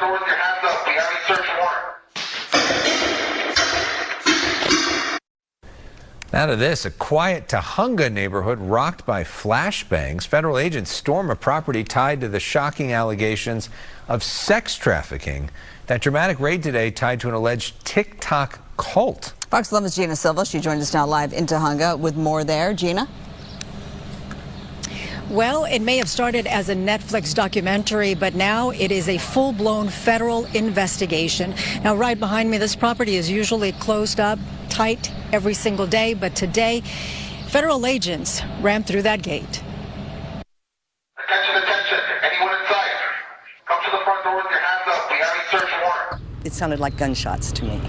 door with your hands up. We have a search warrant. Now to this, a quiet Tahunga neighborhood rocked by flashbangs. Federal agents storm a property tied to the shocking allegations of sex trafficking. That dramatic raid today tied to an alleged TikTok cult. Fox 11's Gina Silva. She joins us now live in Tahunga with more there. Gina? Well, it may have started as a Netflix documentary, but now it is a full-blown federal investigation. Now, right behind me, this property is usually closed up tight every single day, but today, federal agents ran through that gate. Attention, attention. Anyone inside? Come to the front door with your hands up. We have a search warrant. It sounded like gunshots to me.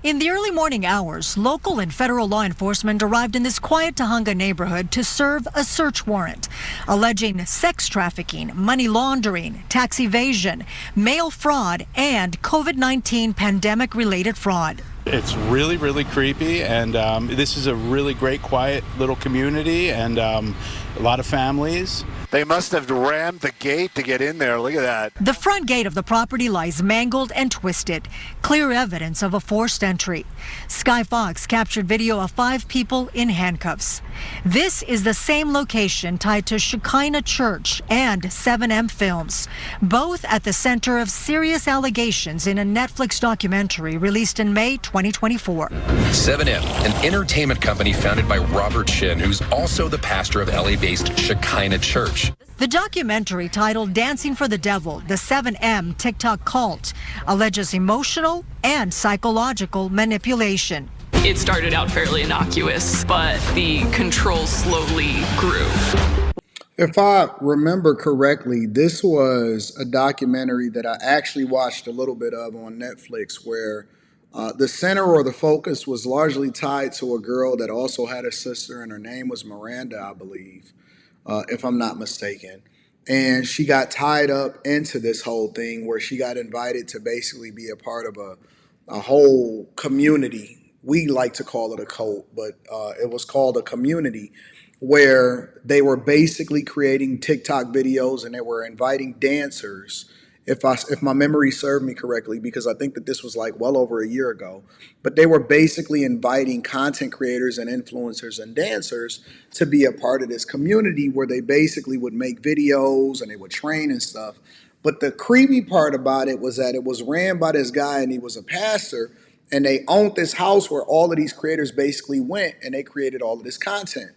In the early morning hours, local and federal law enforcement arrived in this quiet Tahunga neighborhood to serve a search warrant, alleging sex trafficking, money laundering, tax evasion, mail fraud, and COVID-19 pandemic-related fraud. It's really, really creepy, and this is a really great, quiet little community, and a lot of families. They must have rammed the gate to get in there. Look at that. The front gate of the property lies mangled and twisted, clear evidence of a forced entry. Sky Fox captured video of 5 people in handcuffs. This is the same location tied to Shekinah Church and 7M Films, both at the center of serious allegations in a Netflix documentary released in May 2024. 7M, an entertainment company founded by Robert Shin, who's also the pastor of LA-based Shekinah Church. The documentary, titled Dancing for the Devil, the 7M TikTok cult, alleges emotional and psychological manipulation. It started out fairly innocuous, but the control slowly grew. If I remember correctly, this was a documentary that I actually watched a little bit of on Netflix, where the center or the focus was largely tied to a girl that also had a sister, and her name was Miranda, I believe. If I'm not mistaken. And she got tied up into this whole thing where she got invited to basically be a part of a whole community. We like to call it a cult, but it was called a community, where they were basically creating TikTok videos and they were inviting dancers, if my memory served me correctly, because I think that this was like well over a year ago, but they were basically inviting content creators and influencers and dancers to be a part of this community where they basically would make videos and they would train and stuff. But the creepy part about it was that it was ran by this guy, and he was a pastor, and they owned this house where all of these creators basically went, and they created all of this content.